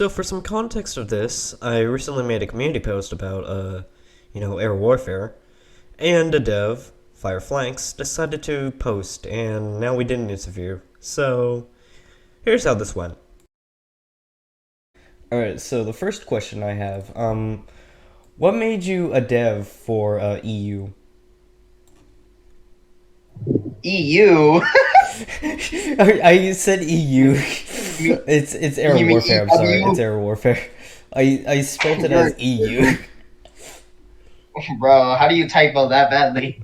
So for some context of this, I recently made a community post about, air warfare, and a dev, Fireflanks, decided to post, and now we did an interview. So, here's how this went. Alright, so the first question I have, what made you a dev for, EU? EU? I said EU. You mean, It's Air you mean Warfare, I'm sorry, it's EW? Air Warfare. I spelled it You're, as EU. bro, how do you typo that badly?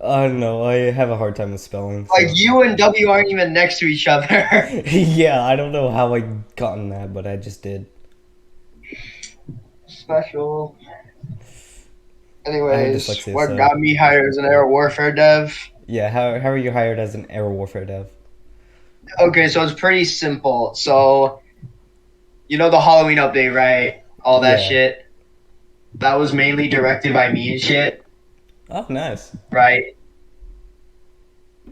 I don't know, I have a hard time with spelling, Like, so. U and W aren't even next to each other. Yeah, I don't know how I gotten that, but I just did. Special. I have Anyways, dyslexia, what so got me hired as an air warfare dev? yeah. How are you hired as an air warfare dev? Okay, so it's pretty simple. So, you know the Halloween update, right? All that Yeah. shit. That was mainly directed by me and shit, Oh, nice. right?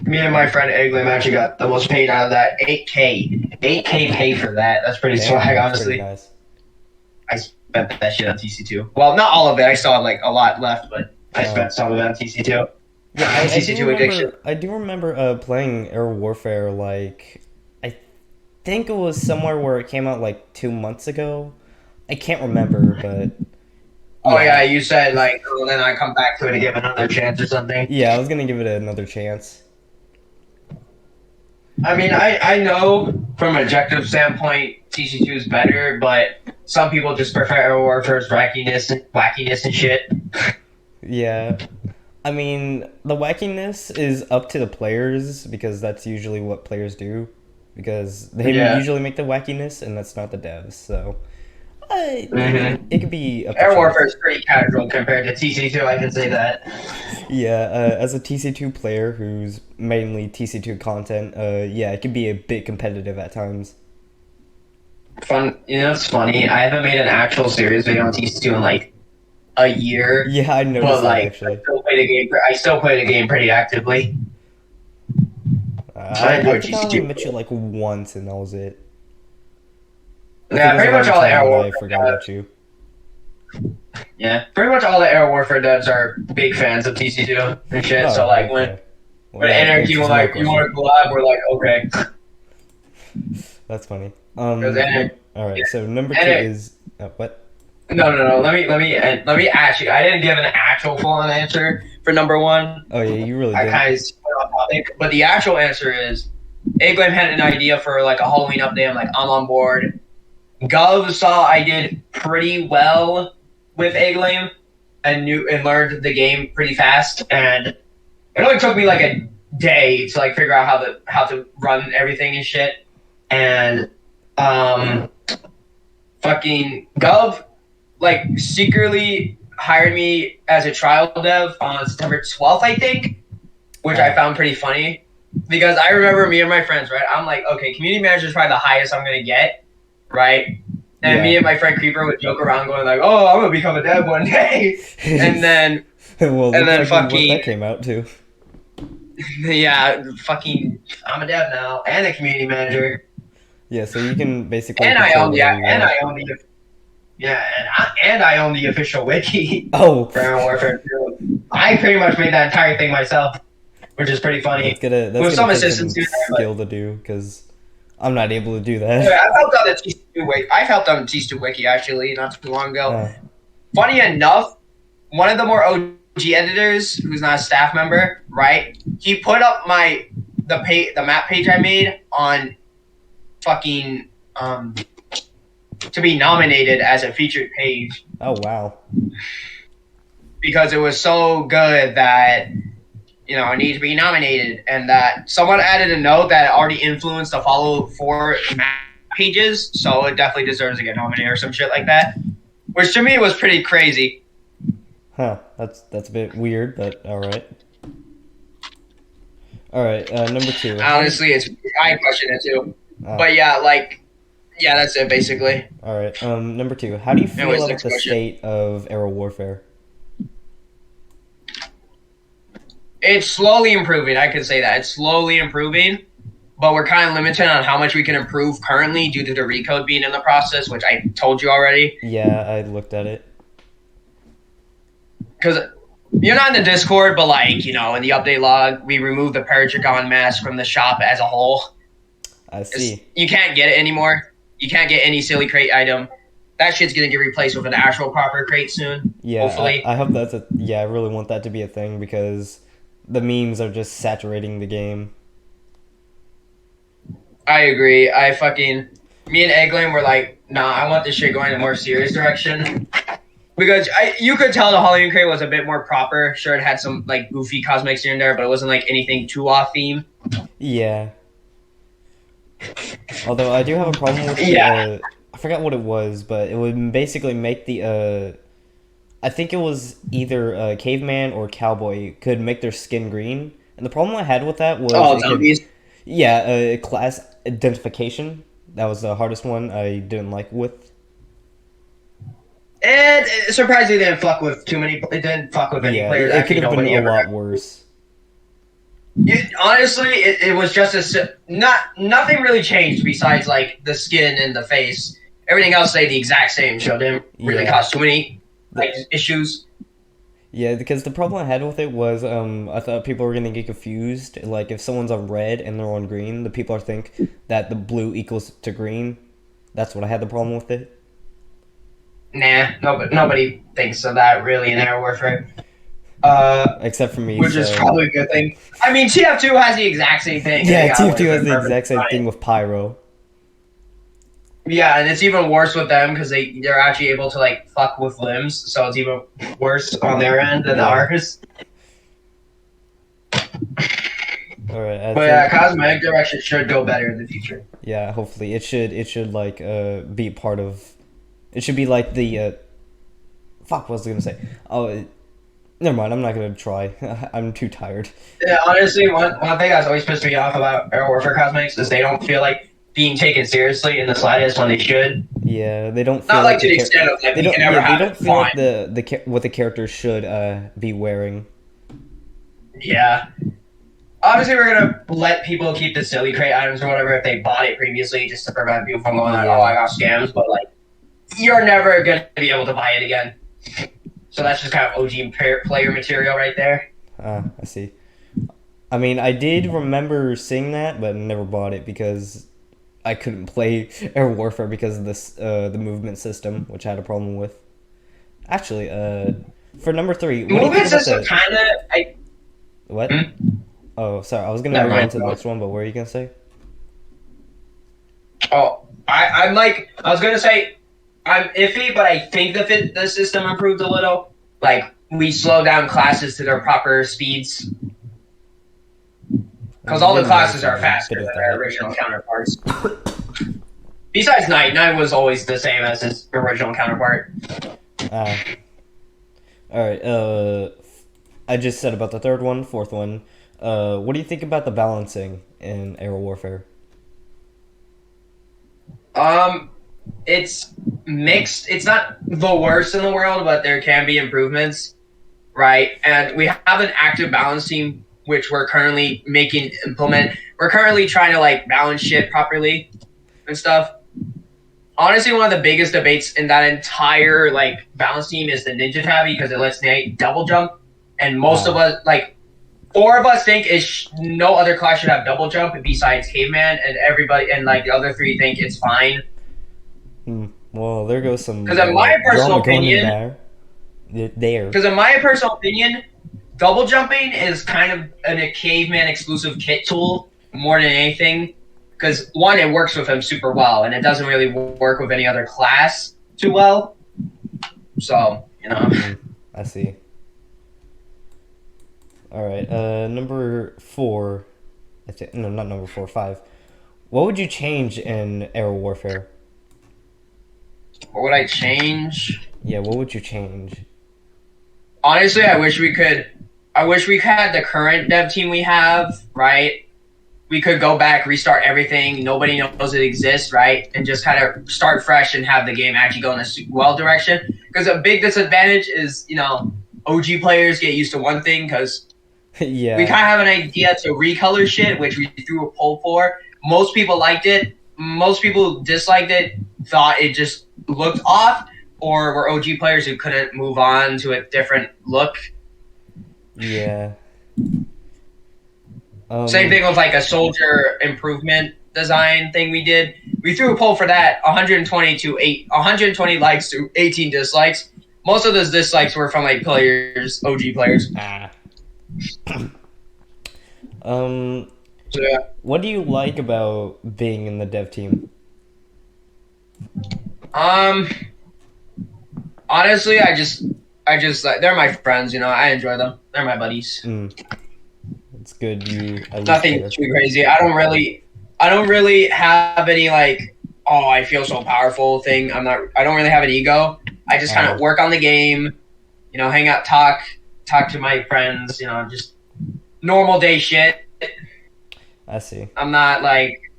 Me and my friend Eglim actually got the most paid out of that. 8K. 8K pay for that. That's pretty Damn, swag, that's pretty honestly. nice. I spent that shit on TC2. Well, not all of it. I still have like a lot left, but I Uh, spent some of it on TC2. yeah, I do TC2 addiction. remember. I do remember playing Air Warfare. Like, I think it was somewhere where it came out like 2 months ago. I can't remember, but Oh yeah, yeah, you said like, oh, then I come back to it to give another chance or something. yeah. I was gonna give it another chance. I mean, I know from an objective standpoint, TC2 is better, but some people just prefer Air Warfare's wackiness and shit. Yeah, I mean, the wackiness is up to the players because that's usually what players do. Because they Yeah. usually make the wackiness, and that's not the devs. So, it Mm-hmm. could be up to Air Warfare choice. is pretty casual compared to TC2. I can say that. Yeah, as a TC2 player who's mainly TC2 content, yeah, it can be a bit competitive at times. Fun. You know, it's funny. I haven't made an actual serious video on TC2 in like a year, Yeah, I but noticed that like actually. I still play the game pretty actively. I I enjoy think I only TC2. met you like once, and that was it. I think Yeah, it was pretty much around the all the time Air when I Warfare forgot devs. about you. Yeah, pretty much all the Air Warfare devs are big fans of TC2 and shit. So Oh, like when okay. Well, when that Anarchy answers were my like, "You question. want to collab?" We're like, "Okay," That's funny. because Anarchy. All right. So number two Anarchy. is what? No. Let me ask you. I didn't give an actual full-on answer for number one. Oh yeah, you really I didn't. kind of went off topic, but the actual answer is Eglam had an idea for like a Halloween update. I'm like, I'm on board. Gov saw I did pretty well with Eglam and knew and learned the game pretty fast, and it only took me like a day to like figure out how to run everything and shit. And um, fucking Gov like secretly hired me as a trial dev on September 12th, I think, which I Uh, found pretty funny because I remember me and my friends, right? I'm like, okay, community manager is probably the highest I'm gonna get, right? And me yeah. and my friend Creeper would joke around, going like, "Oh, I'm gonna become a dev one day," and then Well, and looks then like what fucking that came out to. yeah, fucking I'm a dev now and a community manager, Yeah, so you can basically and I control own the whatever you and want. I own the yeah, and I own the official wiki Oh, for Modern Warfare 2. I pretty much made that entire thing myself, which is pretty that's funny. gonna With that's gonna some take assistance some here and there, skill to do because I'm not able to do but that. I've helped on the TC2 wiki. I've helped on the TC2 wiki actually not too long ago. Uh, Funny enough, one of the more OG editors, who's not a staff member, right? He put up the map page I made on fucking to be nominated as a featured page oh wow. because it was so good that it needs to be nominated, and that someone added a note that it already influenced the follow four map pages, so it definitely deserves to get nominated or some shit like that. Which to me was pretty crazy. Huh. That's a bit weird, but all right. All right. Number two. How do you, Honestly, I question it too. ah, But yeah, yeah, that's it basically. all right. Number two. How do you feel Anyways, about next the question. state of Aero Warfare? It's slowly improving. I could say that it's slowly improving. but we're kind of limited on how much we can improve currently due to the recode being in the process, which I told you already. Yeah, I looked at it. Because you're not in the Discord, but like, you know, in the update log, we removed the Paragon mask from the shop as a whole. I see. You can't get it anymore. You can't get any silly crate item. That shit's gonna get replaced with an actual proper crate soon. Yeah, hopefully. I hope that's a. Yeah, I really want that to be a thing because the memes are just saturating the game. I agree. Me and Egglin were like, nah, I want this shit going in a more serious direction. Because you could tell the Halloween crate was a bit more proper. Sure, it had some like goofy cosmetics here and there, but it wasn't like anything too off theme. Yeah. Although I do have a problem with Yeah. I forgot what it was, but it would basically make the I think it was either caveman or cowboy could make their skin green, and the problem I had with that was Oh, it could, zombies. yeah, class identification. That was the hardest one I didn't like with. And surprisingly, they didn't fuck with too many. It didn't fuck with any Yeah, players. it could Actually, have been nobody a ever. lot worse. Honestly, it was just nothing really changed besides like the skin and the face. Everything else stayed the exact same. So it didn't really Yeah. cause too many like issues. Yeah, because the problem I had with it was I thought people were gonna get confused. Like if someone's on red and they're on green, the people are think that the blue equals to green. That's what I had the problem with it. Nah, nobody thinks of that really in Air Warfare. Except for me. Which is probably a good thing. I mean, TF2 has the exact same thing. Yeah, TF2 has the exact same thing with Pyro. Yeah, and it's even worse with them because they're actually able to like fuck with limbs, so it's even worse on their end than ours. All right, But yeah, cosmetic direction should go better in the future. Yeah, hopefully it should like be part of. It should be like the. Fuck, what was I gonna say? Oh, never mind. I'm not gonna try. I'm too tired. Yeah, honestly, one thing that's always pissed me off about Air Warfare cosmetics is they don't feel like being taken seriously in the slightest when they should. Yeah, they don't feel Not like to the extent of like they we don't. can never Yeah, have they don't it feel fine. like what the characters should be wearing. Yeah. Obviously, we're gonna let people keep the silly crate items or whatever if they bought it previously, just to prevent people from going like, "Oh, I got scams." But like, you're never gonna be able to buy it again. So that's just kind of OG player material right there. I see. I mean, I did remember seeing that, but never bought it because I couldn't play Air Warfare because of this the movement system, which I had a problem with. Actually, for number 3, what do you Movement think about system kind of. What? Oh, sorry. I was gonna Never move on mind. to the next one, but what were you gonna say? Oh, I'm like I was gonna say I'm iffy, but I think the system improved a little. Like we slow down classes to their proper speeds because all the classes are faster than their original counterparts. Besides Night was always the same as his original counterpart. Alright, I just said about the third one, fourth one. What do you think about the balancing in Air Warfare? It's mixed. It's not the worst in the world, but there can be improvements, right? And we have an active balance team, which we're currently implement. We're currently trying to like balance shit properly and stuff. Honestly, one of the biggest debates in that entire like balance team is the Ninja Tabby because it lets Nate double jump, and most of us, like 4 of us, think no other class should have double jump besides Caveman, and everybody and like the other 3 think it's fine. Well, there goes some. Because in my personal opinion, Because in my personal opinion, double jumping is kind of a Caveman exclusive kit tool more than anything. Because one, it works with him super well, and it doesn't really work with any other class too well. So, you know. I see. Alright, number 4. No, not number 4, 5. What would you change in Air Warfare? What would I change? Yeah, what would you change? Honestly, I wish we had the current dev team we have, right? We could go back, restart everything. Nobody knows it exists, right? And just kind of start fresh and have the game actually go in a well direction. Because a big disadvantage is, you know, OG players get used to one thing because Yeah. we kind of have an idea to recolor shit, which we threw a poll for. most people liked it. Most people disliked it, thought it just looked off, or were OG players who couldn't move on to a different look. Yeah. Same thing with like a soldier improvement design thing we did. We threw a poll for that, 120 likes to 18 dislikes. Most of those dislikes were from like players, OG players. So, yeah. What do you like about being in the dev team? Honestly, I just like they're my friends. I enjoy them. They're my buddies. It's good. You at least Nothing care. too crazy. I don't really have any like, oh, I feel so powerful thing. I don't really have an ego. I just kind of work on the game, hang out, talk to my friends, just normal day shit. I see. I'm not like.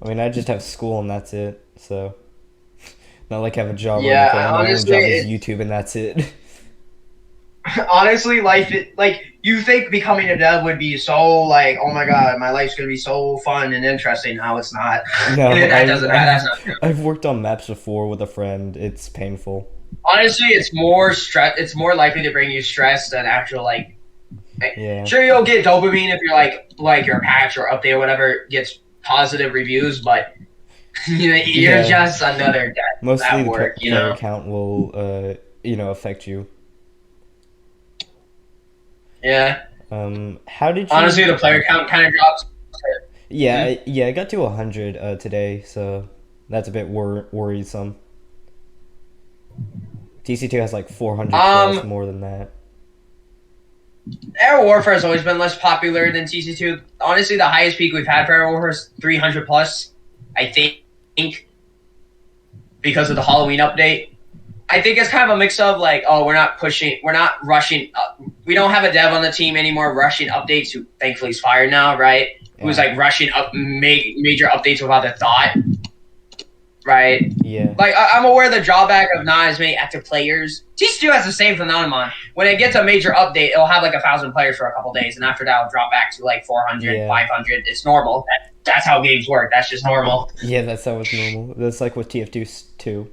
I mean, I just have school and that's it. So, not like I have a job or Yeah, anything. My only honestly, job is YouTube and that's it. Honestly, like you think becoming a dev would be so like, oh my god, my life's gonna be so fun and interesting. No, it's not. No, That's not true. I've worked on maps before with a friend. It's painful. Honestly, it's more stress. It's more likely to bring you stress than actual like. Yeah. Sure, you'll get dopamine if you're like your patch or update or whatever gets positive reviews, but you're just another dev. Mostly at the work, player count will affect you. Yeah. How did you? Honestly, the player count kind of drops. Yeah, I got to 100 today, so that's a bit worrisome. TC2 has like 400 plus more than that. Air Warfare has always been less popular than TC2. Honestly, the highest peak we've had for Air Warfare is 300 plus. I think because of the Halloween update. I think it's kind of a mix of like, oh, we're not rushing. We don't have a dev on the team anymore rushing updates, who thankfully is fired now, right? Yeah. Who's like rushing up major updates without a thought, right? Yeah. Like, I'm aware of the drawback of not as many active players. TC2 has the same phenomenon. When it gets a major update, it'll have like 1,000 players for a couple days, and after that, it'll drop back to like 400, 500. It's normal. That's how games work. That's just normal. Yeah, that's how it's normal. That's like with TF2 too.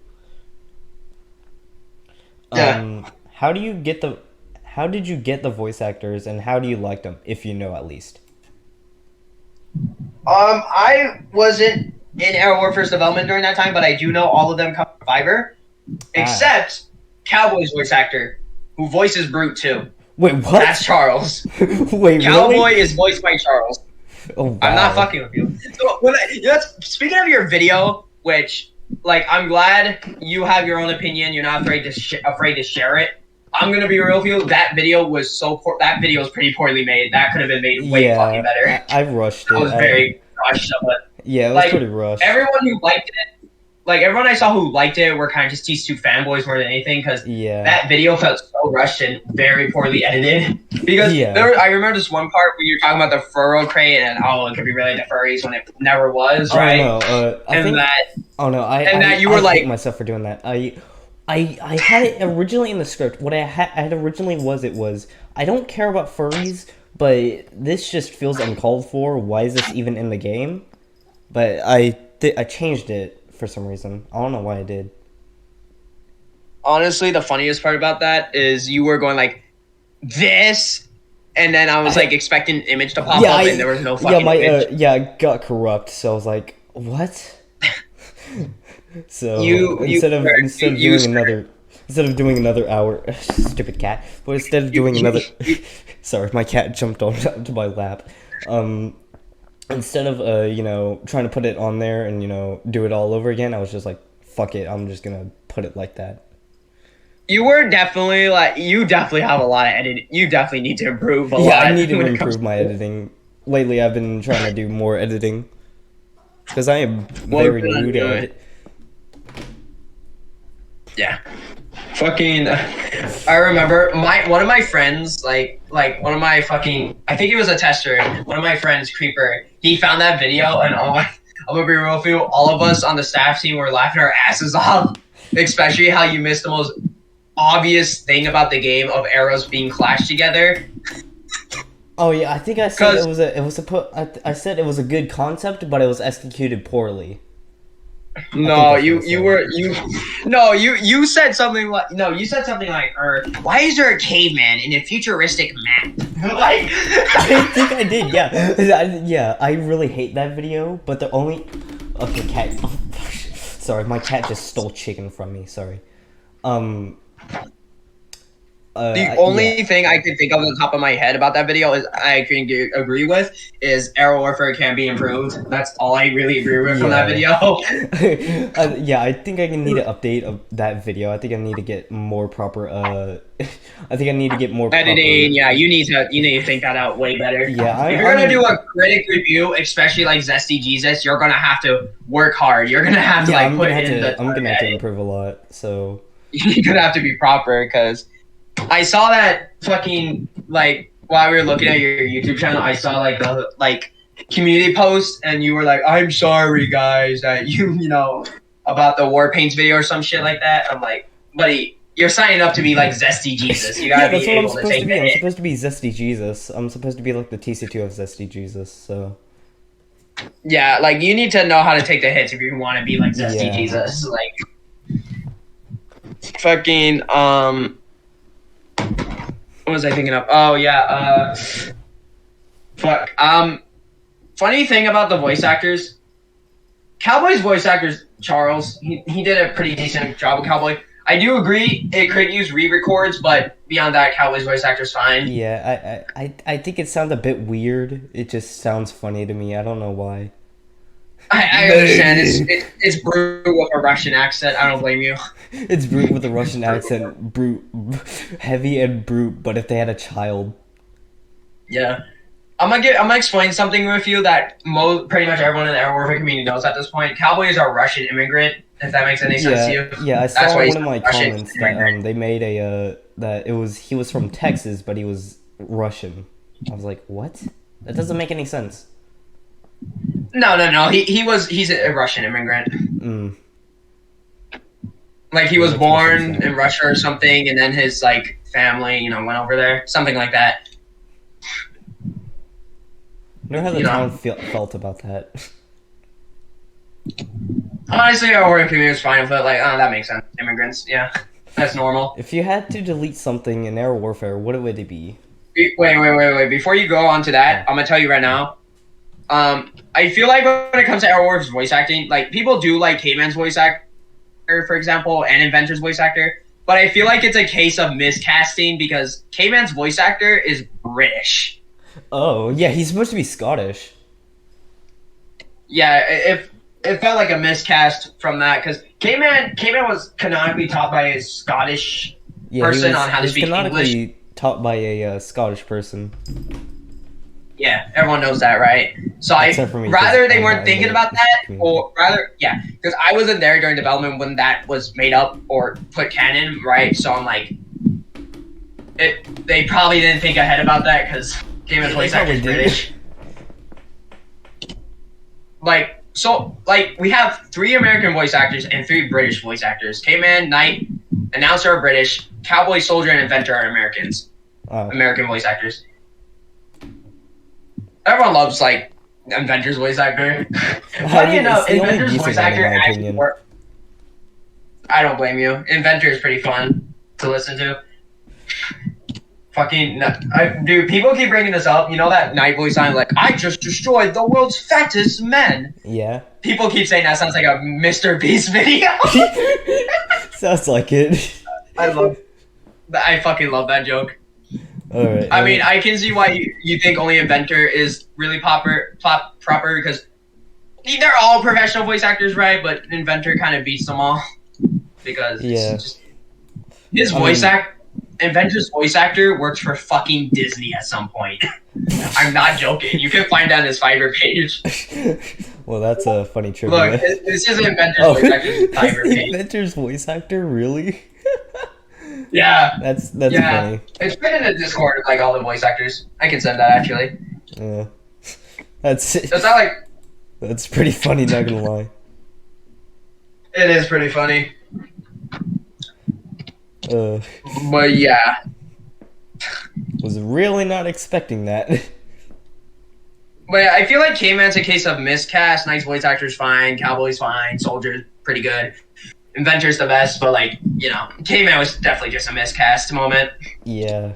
Yeah. How did you get the voice actors, and how do you like them, if you know at least? I wasn't in Air Warfare's development during that time, but I do know all of them come from Fiverr, except Cowboy's voice actor, who voices Brute too. Wait, what? That's Charles. Wait, Cowboy really? is voiced by Charles. Oh, wow. I'm not fucking with you. So speaking of your video, which like I'm glad you have your own opinion. You're not afraid to share it. I'm gonna be real with you. That video was that video was pretty poorly made. That could have been made way fucking better. I rushed it. I was very rushed, but yeah, it was pretty rushed. Everyone who liked it, everyone I saw who liked it, were kind of just TC2 fanboys more than anything, because that video felt so rushed and very poorly edited. Because I remember this one part where you're talking about the furrow crate and it could be related to furries when it never was, right? I you were I like hate myself for doing that. I had it originally in the script. What I had originally was I don't care about furries, but this just feels uncalled for. Why is this even in the game? But I changed it for some reason. I don't know why I did. Honestly, the funniest part about that is you were going like this, and then I was like expecting an image to pop up, and there was no fucking image. I got corrupt, so I was like, what? So instead of doing another hour, stupid cat. But instead of doing another, sorry, my cat jumped onto my lap. Instead of trying to put it on there and do it all over again, I was just like, fuck it, I'm just gonna put it like that. You were definitely you definitely have a lot of editing. You definitely need to improve a lot. Yeah, I need to improve my editing. Lately, I've been trying to do more editing because I am very new to it. Yeah. Fucking I remember one of my friends, like one of my fucking, I think he was a tester, one of my friends, Creeper, he found that video, and I'm gonna be real with you, all of us on the staff team were laughing our asses off, especially how you missed the most obvious thing about the game of arrows being clashed together. Oh yeah, I think I said Because I said it was a good concept, but it was executed poorly. I think no, that's what I you said. were you no you said something like no you said something like why is there a caveman in a futuristic map? Like I think I did. Yeah, yeah. I really hate that video, but the only okay, cat. Oh, sorry, my cat just stole chicken from me. Sorry. Um. the Yeah. only thing I could think of on the top of my head about that video is I can agree with is Air Warfare can be improved. That's all I really agree with from that Yeah. video. Yeah, I think I need to update that video. I think I need to get more proper. I think I need to get more proper. Editing, yeah, you need to think that out way better. Yeah, If you're gonna do I'm. a critic review, especially like Zesty Jesus, you're gonna have to work hard. You're gonna have to Yeah, like put in the I'm time gonna have to edit. improve a lot. So You're gonna have to be proper because I saw that fucking like while we were looking at your YouTube channel, I saw like the like community post, and you were like, "I'm sorry, guys, that you know about the war paints video or some shit like that." I'm like, buddy, you're signing up to be like Zesty Jesus. You yeah, gotta that's be what I'm able to supposed to take the be. I'm hit. supposed to be Zesty Jesus. I'm supposed to be like the TC2 of Zesty Jesus. So Yeah, like you need to know how to take the hits if you want to be like Zesty yeah, Jesus. Like fucking what was I thinking of? Oh yeah, fuck. Funny thing about the voice actors, Cowboy's voice actors, Charles, he did a pretty decent job with Cowboy. I do agree it could use re-records, but beyond that, Cowboy's voice actor's fine. yeah. I think it sounds a bit weird. It just sounds funny to me. I don't know why. I understand it's brute with a Russian accent. I don't blame you. It's brute with a Russian accent, brute, heavy and brute. But if they had a child, Yeah. I'm gonna explain something with you that pretty much everyone in the Air Warfare community knows at this point. Cowboy is a Russian immigrant. If that makes any sense to yeah, you, yeah. I that's saw why one he's of a my Russian comments that immigrant. they made a that it was he was from Texas, but he was Russian. I was like, what? That doesn't make any sense. No. He's a Russian immigrant. Mm. Like he That was makes more sense born now. in Russia or something, and then his like family, went over there, something like that. I wonder how the You know, town felt about that. honestly, our Warfare community was fine with it. Like, oh, that makes sense. Immigrants, yeah, that's normal. If you had to delete something in Air Warfare, what would it be? Wait. Before you go on to that, I'm gonna tell you right now. I feel like when it comes to Air Warfare's voice acting, like people do like K-Man's voice actor, for example, and Inventor's voice actor. But I feel like it's a case of miscasting because K-Man's voice actor is British. Oh, yeah, he's supposed to be Scottish. Yeah, it felt like a miscast from that because K-Man was canonically taught by a Scottish Yeah, person on how he to was speak English. canonically taught by a Scottish person. Yeah, everyone knows that, right? So Except for me, 'cause rather they I'm weren't not in thinking the about that, community. or rather, yeah, because I wasn't there during development when that was made up or put canon, right? So I'm like, they probably didn't think ahead about that because Game of voice actor is British. We have 3 American voice actors and 3 British voice actors. K-Man, Knight, Announcer are British. Cowboy, Soldier, and Inventor are Americans. Oh. American voice actors. Everyone loves Inventor's voice actor. Funny enough, the only Inventor's decent voice one, in actor my actually opinion. worked. I don't blame you. Inventor is pretty fun to listen to. Dude, people keep bringing this up. You know that Night voice line, like, I just destroyed the world's fattest men. Yeah. People keep saying that sounds like a Mr. Beast video. Sounds like it. I fucking love that joke. Alright. I mean, I can see why you think only Inventor is really proper because they're all professional voice actors, right? But Inventor kind of beats them all because his Inventor's voice actor works for fucking Disney at some point. I'm not joking. You can find that on his Fiverr page. Well, that's a funny trivia. Look, this is Inventor's voice actor's Fiverr page. Inventor's voice actor, really? Yeah. That's Yeah. funny. It's been in the Discord of all the voice actors. I can send that actually. Yeah. That's It's not like that's pretty funny, not gonna lie. it is pretty funny. Uh, But yeah. Was really not expecting that. But I feel like K-Man's a case of miscast. Knight's voice actor's fine. Cowboy's fine. Soldier's pretty good. Inventor's the best, but like, you know, K-Man was definitely just a miscast moment. Yeah.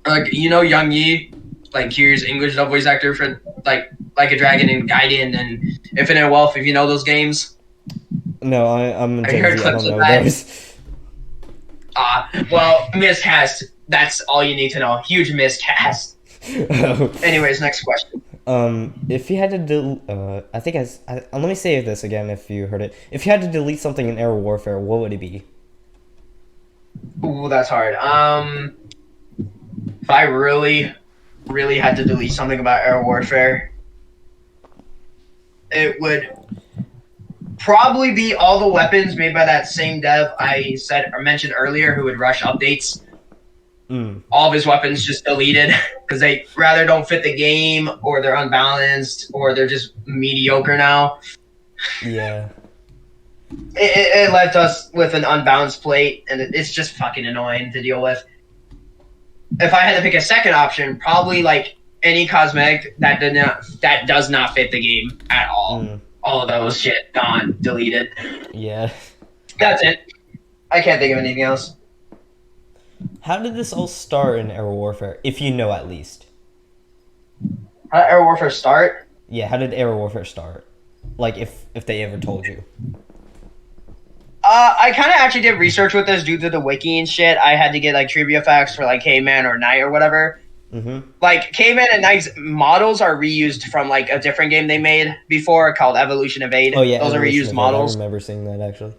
Like, you know, Young Yi, like Kiryu's English dub voice actor for like a Dragon and Gaiden and Infinite Wealth. If you know those games. No, I'm Have you heard Gen Z. I don't clips of know that? those. Well, miscast. That's all you need to know. Huge miscast. Anyways, next question. If you had to I think let me say this again if you heard it. If you had to delete something in Air Warfare, what would it be? Ooh, that's hard. If I really, really had to delete something about Air Warfare, it would probably be all the weapons made by that same dev I said or mentioned earlier who would rush updates. All of his weapons just deleted because they rather don't fit the game or they're unbalanced or they're just mediocre now. Yeah. It left us with an unbalanced plate and it's just fucking annoying to deal with. If I had to pick a second option, probably like any cosmetic that does not fit the game at all. All of those shit gone, deleted. Yeah. That's it. I can't think of anything else. How did this all start in Air Warfare, if you know at least? How did Air Warfare start? Yeah, how did Air Warfare start? Like, if they ever told you. I kind of actually did research with this due to the wiki and shit. I had to get like trivia facts for like K-Man or Knight or whatever. Like K-Man and Knight's models are reused from like a different game they made before called Evolution Evade. Oh yeah, those are reused models. I remember seeing that actually.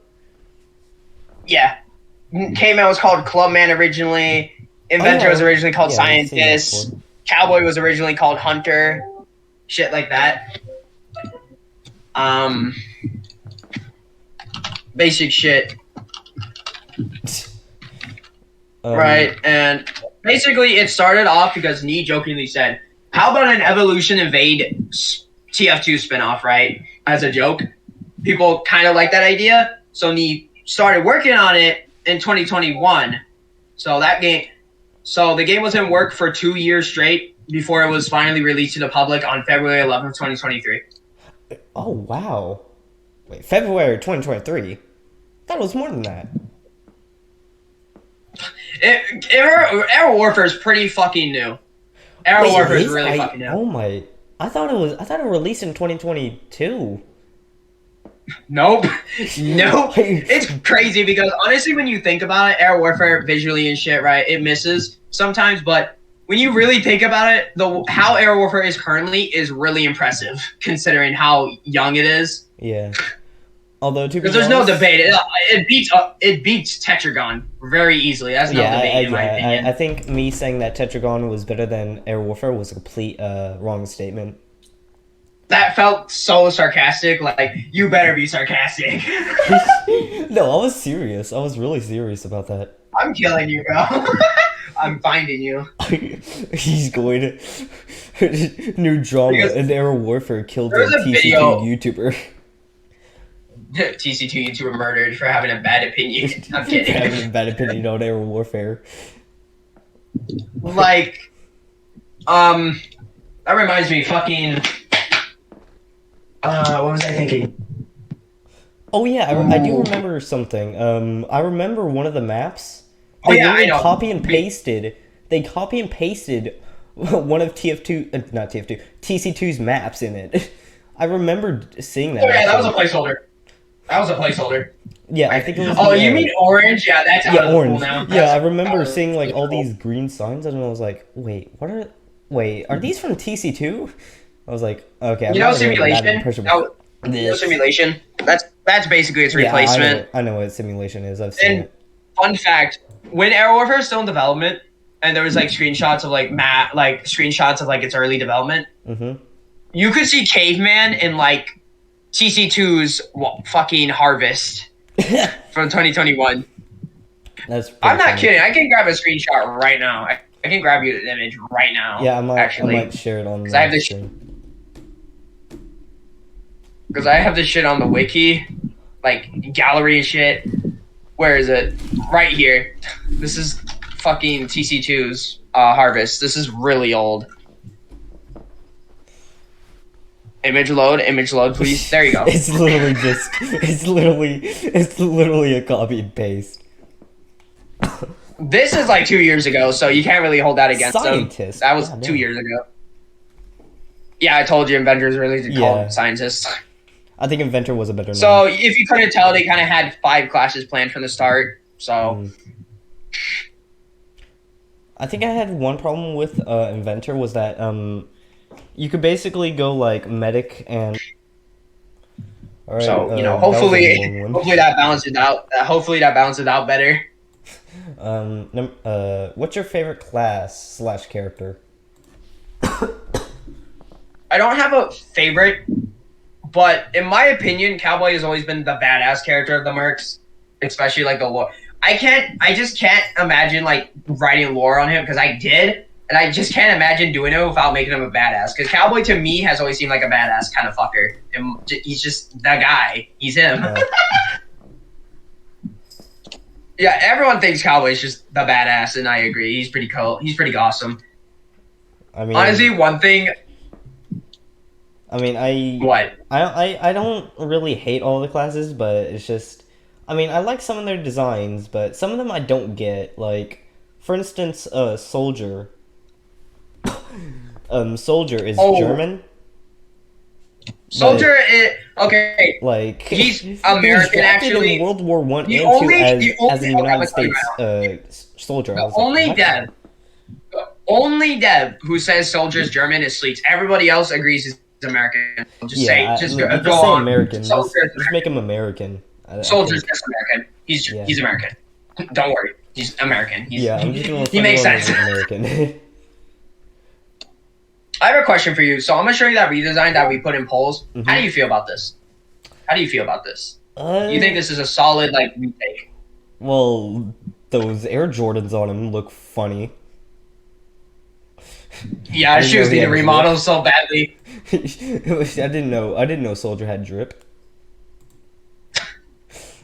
Yeah, K-Man was called Clubman originally. Inventor was originally called Scientist. Cowboy was originally called Hunter. Shit like that. Basic shit. Right, and basically it started off because Nee jokingly said, how about an Evolution Evade TF2 spinoff, right? As a joke. People kind of like that idea, so Nee started working on it in 2021. So the game was in work for 2 years straight before it was finally released to the public on February 11th, 2023. Oh, wow. Wait, February 2023? That was more than that. Air Warfare is pretty fucking new. Air Warfare is really fucking new. Oh my! I thought it released in 2022. Nope. It's crazy because honestly, when you think about it, Air Warfare visually and shit, right? It misses sometimes, but when you really think about it, how Air Warfare is currently is really impressive considering how young it is. Yeah. Although because there's no debate, it beats Tetragon very easily. That's no debate in my opinion. I think me saying that Tetragon was better than Air Warfare was a complete wrong statement. That felt so sarcastic. Like you better be sarcastic. No, I was serious. I was really serious about that. I'm killing you, bro. I'm finding you. He's going to new drama. Because an Air Warfare killed a TC2 YouTuber. TC2 YouTuber murdered for having a bad opinion. I'm kidding. Having a bad opinion on Air Warfare. Like, that reminds me, fucking. What was I thinking? Oh yeah, I do remember something. I remember one of the maps. I know. They copy and pasted one of TC2's maps in it. I remember seeing that. Oh yeah, that was a placeholder. Yeah, I think it was. Oh, you mean orange? Yeah, that's out of the pool now. Yeah, I remember seeing like all these green signs, and I was like, "Wait, are these from TC2?" I was like, "Okay." Simulation. Simulation. That's basically its replacement. I know what simulation is. I've seen it. Fun fact: when Air Warfare is still in development, and there was like screenshots of its early development, you could see Caveman in like TC2's fucking Harvest from 2021. I'm not kidding. I can grab a screenshot right now. I can grab you an image right now. Yeah, I might share it on. Because I have this shit on the wiki, like gallery and shit. Where is it? Right here. This is fucking TC2's Harvest. This is really old. Image load, please. There you go. It's literally a copy and paste. This is like 2 years ago, so you can't really hold that against Scientist. them. That was God 2 damn. years ago. Yeah, I told you Inventors really did call Yeah. them scientists. I think Inventor was a better name. So if you couldn't tell, they kind of had 5 classes planned from the start. So I think I had one problem with Inventor was that you could basically go like medic and. All right, so you know, that was a hopefully long one. hopefully that balances out. Hopefully that balances out better. What's your favorite class / character? I don't have a favorite, but in my opinion, Cowboy has always been the badass character of the Mercs, especially like the lore. I just can't imagine like writing lore on him because I did, and I just can't imagine doing it without making him a badass. Because Cowboy to me has always seemed like a badass kind of fucker, and he's just the guy. He's him. Yeah, everyone thinks Cowboy's just the badass, and I agree. He's pretty cool. He's pretty awesome. I mean, Honestly, one thing. What? I don't really hate all the classes, but it's just, I mean, I like some of their designs, but some of them I don't get. Like, for instance, Soldier. Soldier is German. Soldier is okay. Like he's he was American drafted actually. in World War One and The Two as a United States soldier. The only dev who says Soldier's German is Sleets. Everybody else agrees he's American. Just say on. American. Just American. make him American. Soldier's just American. He's American. Don't worry. He's American. I'm just gonna he makes sense. American. I have a question for you. So I'm gonna show you that redesign that we put in polls. Mm-hmm. How do you feel about this? You think this is a solid like retake? Well, those Air Jordans on him look funny. Yeah, his shoes need to remodel so badly. I didn't know Soldier had drip.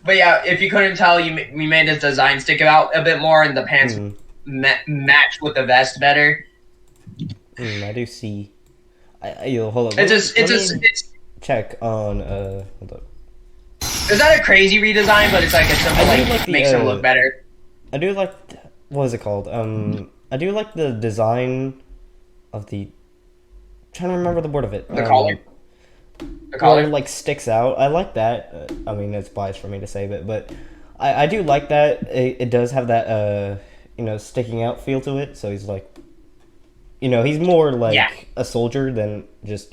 But yeah, if you couldn't tell, we made his design stick out a bit more, and the pants match with the vest better. I do see. Hold on. It's check on. Hold up. Is that a crazy redesign? But it's like a simple makes him look better. I do like. What is it called? I do like the design of the. I'm trying to remember the word of it. The collar. The collar like sticks out. I like that. I mean, it's biased for me to say, but I do like that. It does have that sticking out feel to it. So he's like. He's more like a soldier than just,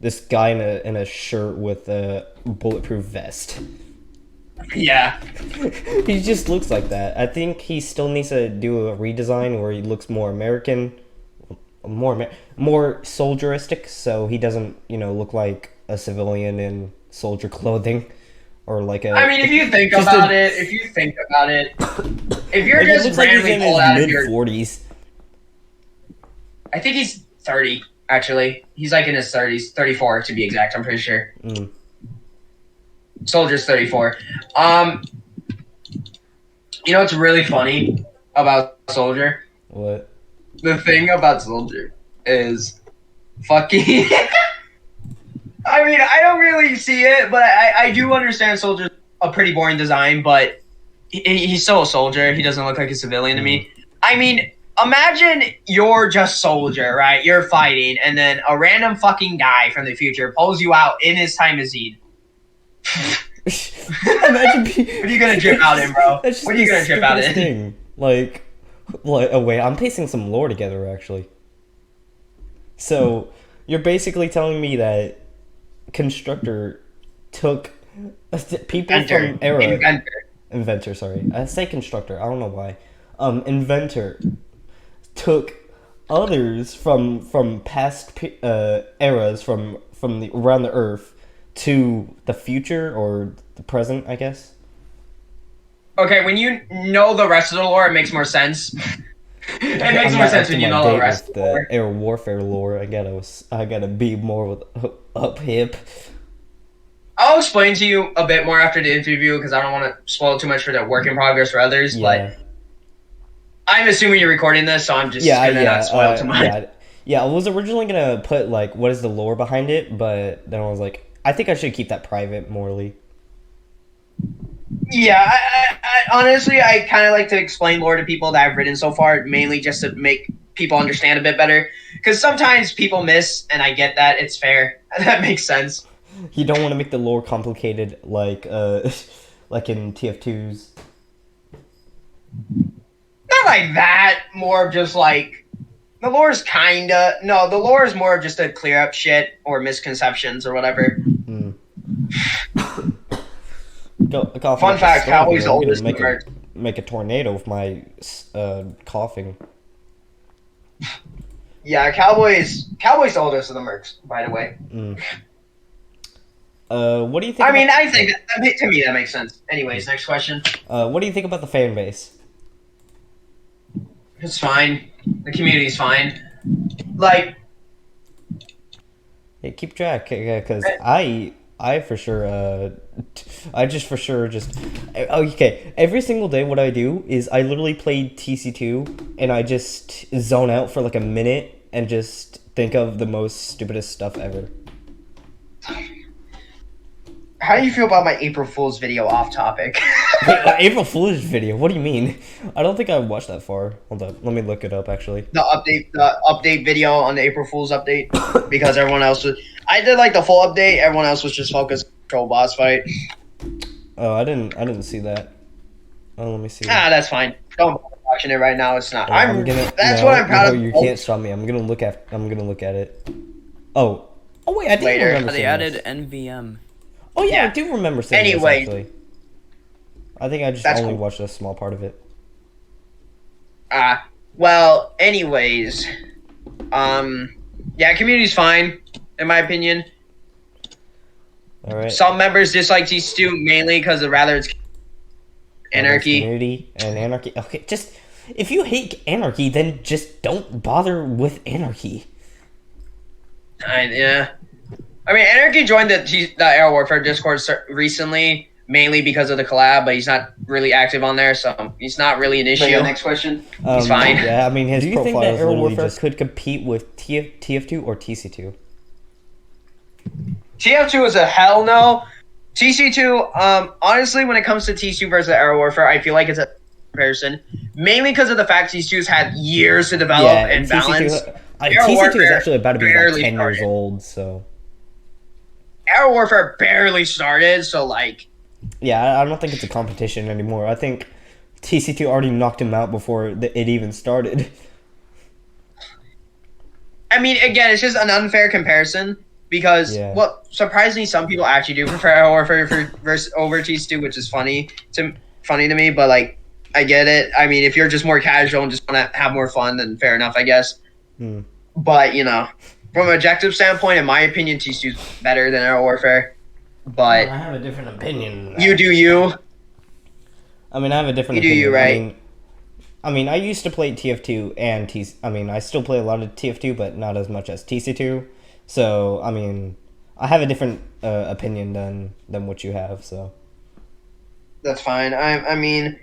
this guy in a shirt with a bulletproof vest. Yeah. He just looks like that. I think he still needs to do a redesign where he looks more American, more soldieristic, so he doesn't, look like a civilian in soldier clothing. Or like a. I mean, if you think about it, if you're just randomly pulled out of your mid-40s. I think he's 30, actually. He's like in his 30s, 34 to be exact, I'm pretty sure. Soldier's 34. You know what's really funny about Soldier? What? The thing about Soldier is fucking... I mean, I don't really see it, but I do understand Soldier's a pretty boring design, but he's still a soldier. He doesn't look like a civilian to me. I mean... Imagine you're just Soldier, right? You're fighting, and then a random fucking guy from the future pulls you out in his time as Zed. What are you gonna drip out in, bro? What are you gonna drip out in? Thing. Like, oh wait, I'm pasting some lore together, actually. So, you're basically telling me that Constructor took people from Era... Inventor, sorry. I say Constructor, I don't know why. Inventor... took others from past eras from around the Earth to the future or the present, I guess. Okay, when you know the rest of the lore, it makes more sense. It makes more sense when you know the rest of the lore. Air Warfare lore, I gotta be more with up hip. I'll explain to you a bit more after the interview because I don't want to spoil too much for the work in progress for others. Yeah. I'm assuming you're recording this, so I'm just Yeah, gonna not spoil too much. yeah. I was originally gonna put like what is the lore behind it, but then I was like, I think I should keep that private morally. Yeah, honestly, I kind of like to explain lore to people that I've written so far, mainly just to make people understand a bit better. Because sometimes people miss, and I get that. It's fair. That makes sense. You don't want to make the lore complicated, like like in TF2's. Not like that. More of just like the lore is kinda no. The lore is more of just to clear up shit or misconceptions or whatever. Mm. Coughing Fun up a fact: storm Cowboy's here. the I'm gonna oldest in America. make a tornado with my coughing. Yeah, Cowboy's the oldest of the Mercs, by the way. Mm. What do you think? I mean, I think to me that makes sense. Anyways, next question. What do you think about the fan base? It's fine. The community's fine. Like, Hey, keep track, because I for sure, I just for sure just, okay. Every single day, what I do is I literally play TC2, and I just zone out for like a minute and just think of the most stupidest stuff ever. how do you feel about my April Fool's video off topic? Wait, April Foolish video? What do you mean? I don't think I watched that far. Hold up, let me look it up actually. The update video on the April Fool's update, because everyone else was. I did like the full update. Everyone else was just focused on the control boss fight. Oh, I didn't see that. Oh, let me see. That's fine. Don't bother watching it right now. It's not. I'm gonna. That's No, what I'm proud of. You can't stop me. I'm gonna look at it. Oh. Oh wait, I did Later. remember They seeing added this. NVM. Oh yeah, I Yeah. do remember seeing Anyway. this actually. I think I just That's only cool. watched a small part of it. Well, anyways, yeah, community's fine in my opinion. All right. Some members dislike TC2 mainly because of rather it's anarchy. Community and anarchy. Okay, just if you hate anarchy, then just don't bother with anarchy. Yeah. I mean, Anarchy joined the Air Warfare Discord recently, mainly because of the collab, but he's not really active on there, so he's not really an issue. Yeah, next question. He's fine. Yeah, I mean his Do you think profile that is Air literally Warfare just could compete with TF2 or TC2. TF2 is a hell no. TC2, honestly, when it comes to TC2 versus Air Warfare, I feel like it's a comparison, mainly because of the fact TC2's had years to develop and balance. Air TC2 is Warfare actually about to be like barely 10 years started. old, so Air Warfare barely started, so like, yeah, I don't think it's a competition anymore. I think TC2 already knocked him out before it even started. I mean, again, it's just an unfair comparison because what surprisingly some people actually do prefer Air Warfare versus over TC2, which is funny to me. But like, I get it. I mean, if you're just more casual and just want to have more fun, then fair enough, I guess. But you know, from an objective standpoint, in my opinion, TC2 is better than Air Warfare. But I have a different opinion. you do you. I mean, I have a different You do opinion. you, right? I mean, I used to play TF2 and I mean, I still play a lot of TF2, but not as much as TC2. So, I mean, I have a different opinion than what you have. So That's fine. I mean,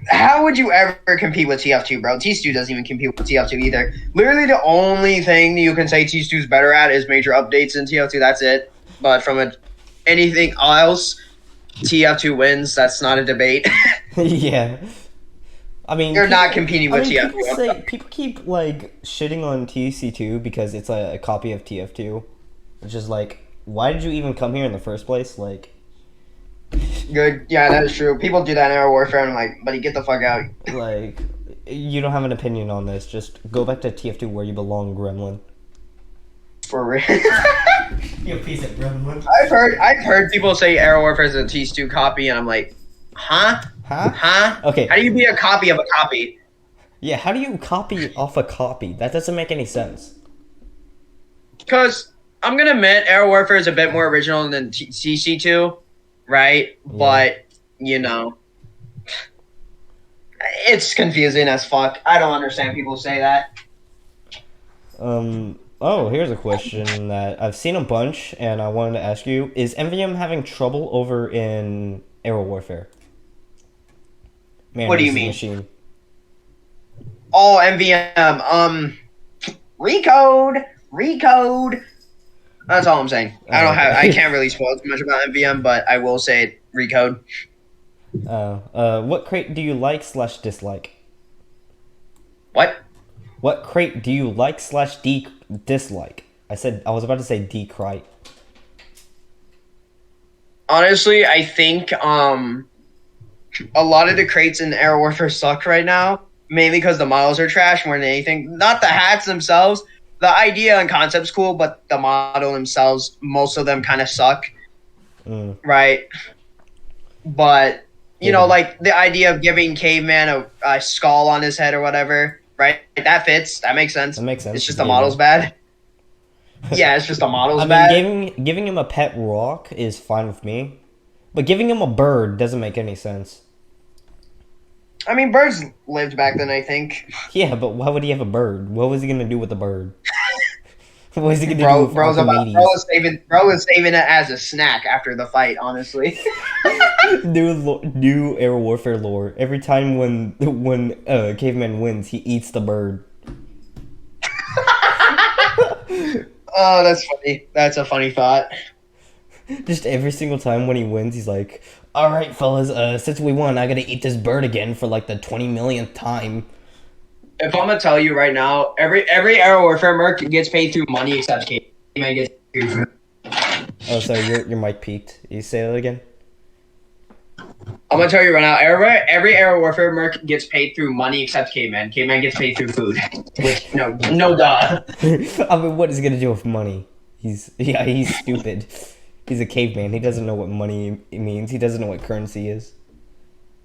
how would you ever compete with TF2, bro? TC2 doesn't even compete with TF2 either. Literally, the only thing you can say TC2 is better at is major updates in TF2. That's it. But from anything else, TF2 wins. That's not a debate. yeah. I mean, You're not competing with TF2. People keep like shitting on TC2 because it's a copy of TF2, which is like, why did you even come here in the first place? Like, Good. Yeah, that is true. People do that in Air Warfare, and I'm like, buddy, get the fuck out. like, you don't have an opinion on this. Just go back to TF2 where you belong, Gremlin. For real. You piece of Gremlin. I've heard people say Air Warfare is a TC2 copy, and I'm like, huh? Huh? Huh? Okay. How do you be a copy of a copy? Yeah, how do you copy off a copy? That doesn't make any sense. Because I'm gonna admit, Air Warfare is a bit more original than TC2, right? Yeah. But you know, it's confusing as fuck. I don't understand people say that. Oh, here's a question that I've seen a bunch, and I wanted to ask you: is MVM having trouble over in Air Warfare? Man What do you versus mean? Machine. Oh, MVM. Recode. That's all I'm saying. I Okay. can't really spoil too much about MVM, but I will say recode. What crate do you like slash dislike? What? What crate do you like slash dislike? I was about to say decrite. Honestly, I think a lot of the crates in Air Warfare suck right now, mainly because the models are trash more than anything. Not the hats themselves. The idea and concept's cool, but the model themselves, most of them kind of suck, Mm, right? But given. like the idea of giving Caveman a skull on his head or whatever, right? That fits. That makes That sense. makes It's sense. just It's a the model's caveman. bad. Yeah, it's just the I model's mean, bad. giving him a pet rock is fine with me, but giving him a bird doesn't make any sense. I mean, birds lived back then, I think. Yeah, but why would he have a bird? What was he gonna do with the bird? What is he gonna do Bro, with bro Archimedes? was saving it as a snack after the fight. Honestly. New Air Warfare lore. Every time when caveman wins, he eats the bird. Oh, that's funny. That's a funny thought. Just every single time when he wins, he's like, "All right, fellas, since we won, I gotta eat this bird again for like the 20 millionth time." If I'm gonna tell you right now, every Air Warfare merc gets paid through money except Caveman gets paid through. Oh, sorry, your mic peaked. You say that again? I'm gonna tell you right now, every Air Warfare merc gets paid through money except Caveman. Caveman gets paid through food. Which no duh. I mean, what is he gonna do with money? He's stupid. He's a caveman. He doesn't know what money means. He doesn't know what currency is.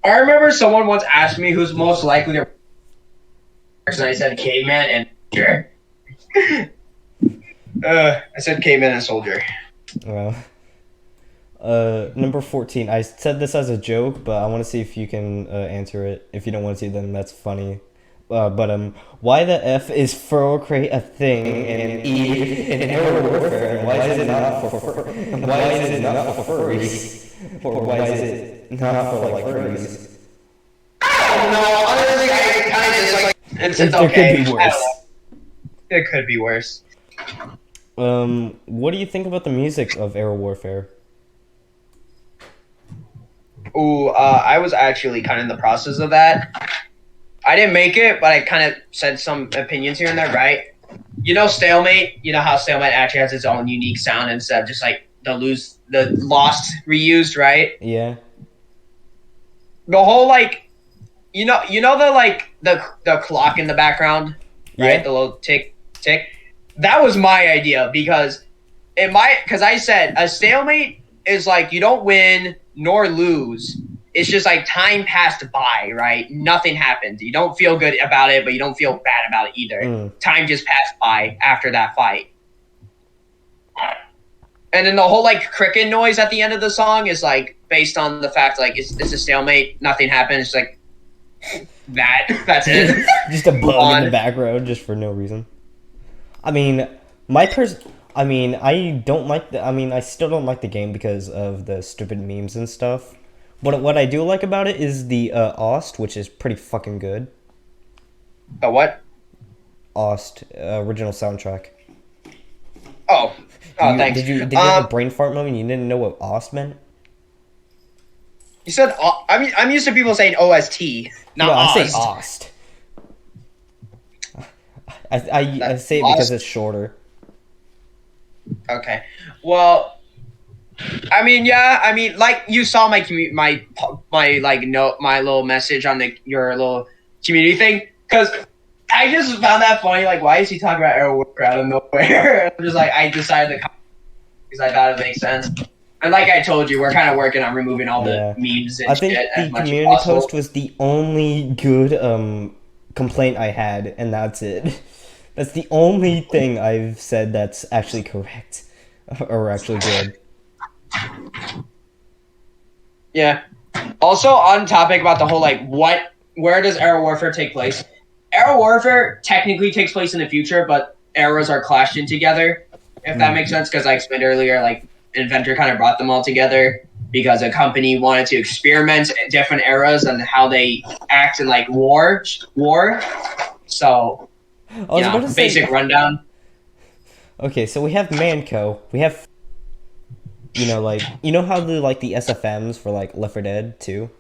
I remember someone once asked me who's most likely to, and I said Caveman and Soldier. I said Caveman and Soldier. Well, number 14. I said this as a joke, but I want to see if you can answer it. If you don't want to, then that's funny. But why the F is furrow crate a thing in in Air Warfare? And why is it not why is it not for furries? Or why is it not for like furries? No, honestly, I kind of just like it's There okay. could be worse. It could be worse. What do you think about the music of Air Warfare? Ooh, I was actually kind of in the process of that. I didn't make it, but I kind of said some opinions here and there, right? Stalemate. You know how Stalemate actually has its own unique sound instead of just like the Lost reused, right? Yeah. The whole like, the like the clock in the background, right? Yeah. The little tick tick. That was my idea because because I said a stalemate is like you don't win nor lose. It's just like time passed by, right? Nothing happened. You don't feel good about it, but you don't feel bad about it either. Mm. Time just passed by after that fight. And then the whole like cricket noise at the end of the song is like based on the fact like it's a stalemate, nothing happened. It's like that's it. Just a bug in the On. background, just for no reason. I mean, my pers. I mean, I don't like the. I mean, I still don't like the game because of the stupid memes and stuff. But what I do like about it is the Ost, which is pretty fucking good. The what? Ost original soundtrack. Oh, thanks. Did you have a brain fart moment? You didn't know what Ost meant? You said I'm used to people saying OST, not No, I say Oz. Ost. I say it Ost? because it's shorter. Okay. Well, I mean, yeah. I mean, like you saw my like note, my little message on your little community thing, because I just found that funny. Like, why is he talking about Air Warfare out of nowhere? I'm just like, I decided to because I thought it makes sense. And like I told you, we're kind of working on removing all the memes and I think shit the as much as community possible. post was the only good complaint I had, and that's it. That's the only thing I've said that's actually correct or actually good. Yeah. Also, on topic about the whole like where does Air Warfare take place? Air Warfare technically takes place in the future, but eras are clashing together. If that makes sense, because I explained earlier, like Inventor kind of brought them all together because a company wanted to experiment in different eras and how they act in like war. So, I was about to say. basic rundown. Okay, so we have Manco. We have, like how the SFMs for like Left 4 Dead 2.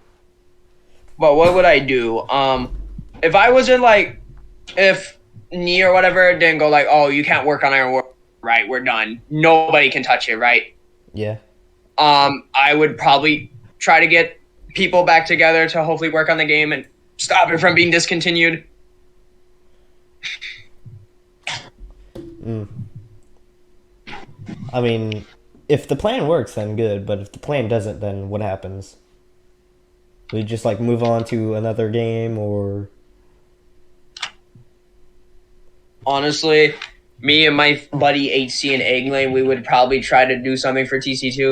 But what would I do? If I was in like, if Knee or whatever didn't go like, oh, you can't work on Iron War, right? We're done. Nobody can touch it, right? Yeah. I would probably try to get people back together to hopefully work on the game and stop it from being discontinued. I mean, if the plan works, then good. But if the plan doesn't, then what happens? We just like move on to another game, or Honestly, me and my buddy HC and Egglane, we would probably try to do something for TC2